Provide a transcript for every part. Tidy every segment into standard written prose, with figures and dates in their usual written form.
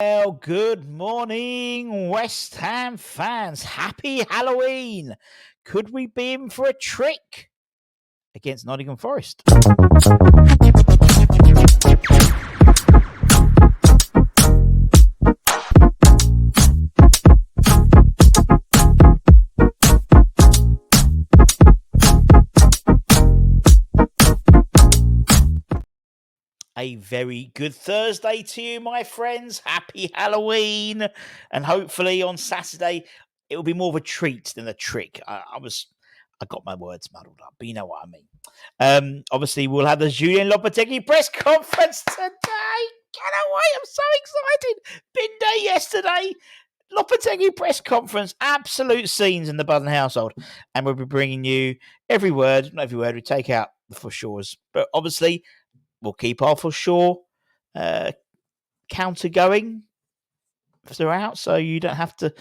Well, good morning, West Ham fans. Happy Halloween. Could we be in for a trick against Nottingham Forest? A very good Thursday to you, my friends. Happy Halloween. And hopefully on Saturday, it will be more of a treat than a trick. I got my words muddled up, but you know what I mean. Obviously, we'll have the Julien Lopetegui press conference today. Get away. I'm so excited. Been there yesterday. Lopetegui press conference, absolute scenes in the Budden household. And we'll be bringing you every word, not every word, we take out the for sures. But obviously, we'll keep our for sure counter going throughout, so you don't have to,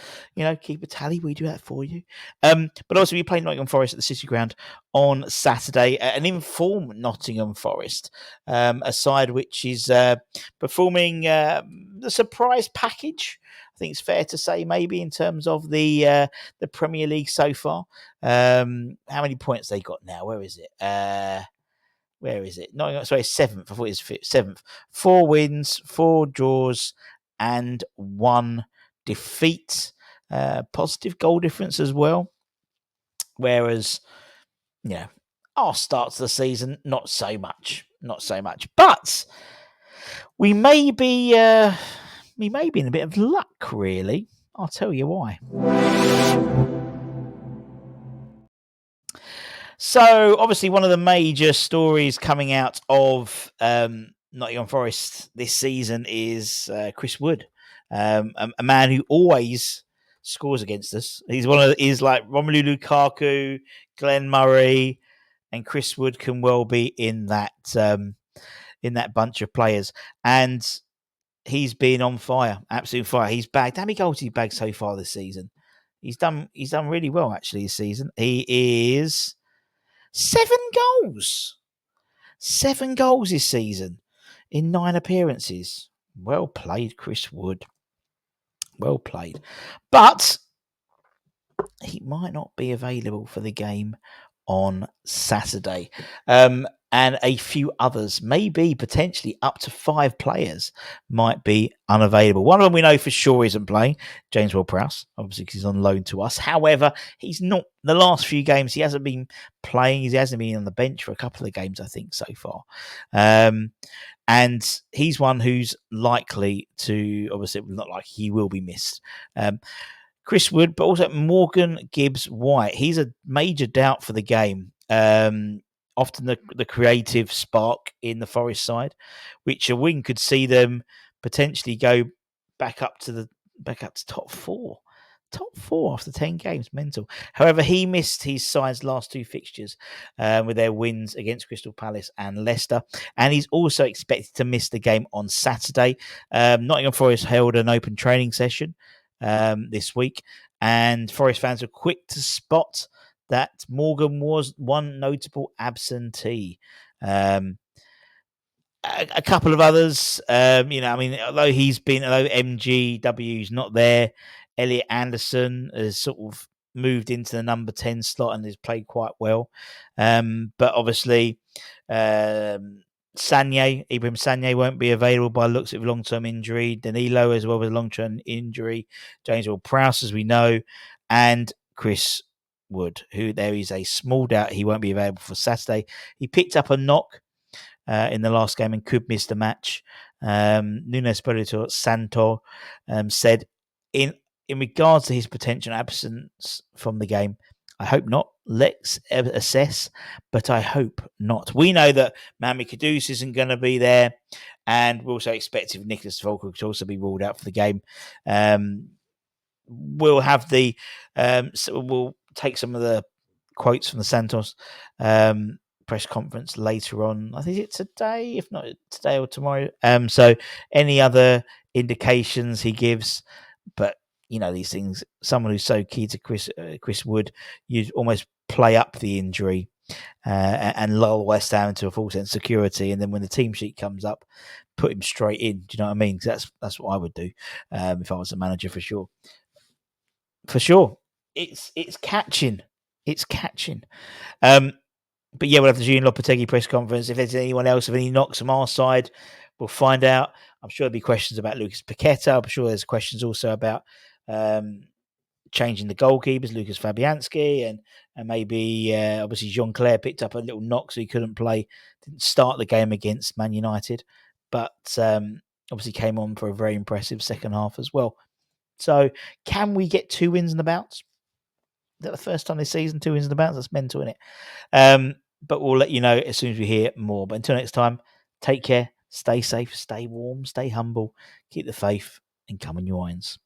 keep a tally. We do that for you. But also, we play Nottingham Forest at the City Ground on Saturday. An informed Nottingham Forest, a side which is performing the surprise package. I think it's fair to say, maybe in terms of the Premier League so far. How many points they got now? Where is it? Where is it? No, sorry, seventh. I thought it was fifth. Seventh. 4 wins, 4 draws, and 1 defeat. Positive goal difference as well. Whereas, our start to the season, not so much. Not so much. But we may be in a bit of luck, really. I'll tell you why. So, obviously, one of the major stories coming out of Nottingham Forest this season is Chris Wood, a man who always scores against us. He's like Romelu Lukaku, Glenn Murray, and Chris Wood can well be in that bunch of players. And he's been on fire, absolute fire. He's bagged. How many goals he bagged so far this season? He's done really well actually this season. He is 7 goals. 7 goals this season in 9 appearances. Well played, Chris Wood. Well played. But he might not be available for the game on Saturday. And a few others, maybe potentially up to 5 players, might be unavailable. One of them we know for sure isn't playing, James Ward-Prowse, obviously because he's on loan to us. However, he's not, the last few games, he hasn't been playing. He hasn't been on the bench for a couple of games, I think, so far. And he's one who's likely to, obviously, not like he will be missed. Chris Wood, but also Morgan Gibbs-White. He's a major doubt for the game. Often the creative spark in the Forest side, which a wing could see them potentially go back up to top 4. Top 4 after 10 games, mental. However, he missed his side's last 2 fixtures with their wins against Crystal Palace and Leicester. And he's also expected to miss the game on Saturday. Nottingham Forest held an open training session this week, and Forest fans were quick to spot that Morgan was one notable absentee. A couple of others, although MGW's not there, Elliot Anderson has sort of moved into the number 10 slot and has played quite well. But obviously, Ibrahim Sanye won't be available by looks of long-term injury. Danilo as well with a long-term injury. James Ward-Prowse, as we know, and Chris Wood, who there is a small doubt he won't be available for Saturday. He picked up a knock in the last game and could miss the match. Nuno Espirito Santo said in regards to his potential absence from the game, I hope not. Let's assess, but I hope not. We know that Mami Kudus isn't going to be there, and we're also expecting Nicholas Volker to also be ruled out for the game. We'll have we'll take some of the quotes from the Santos press conference later on. I think it's today, if not today or tomorrow. So any other indications he gives, but these things, someone who's so key to Chris Wood, you almost play up the injury and lull West Ham into a full sense of security, and then when the team sheet comes up, put him straight in. Do you know what I mean? 'Cause that's what I would do if I was a manager for sure. For sure, it's catching. It's catching. Um, but yeah, we'll have the Julian Lopetegui press conference. If there's anyone else, if any knocks from our side, we'll find out. I'm sure there'll be questions about Lucas Paqueta. I'm sure there's questions also about changing the goalkeepers, Lucas Fabianski, and maybe obviously Jean Claire picked up a little knock, so he couldn't play, didn't start the game against Man United, but obviously came on for a very impressive second half as well. So, can we get 2 wins and a bounce? Is that the first time this season, 2 wins and a bounce? That's mental, isn't it? But we'll let you know as soon as we hear more. But until next time, take care, stay safe, stay warm, stay humble, keep the faith, and come on your irons.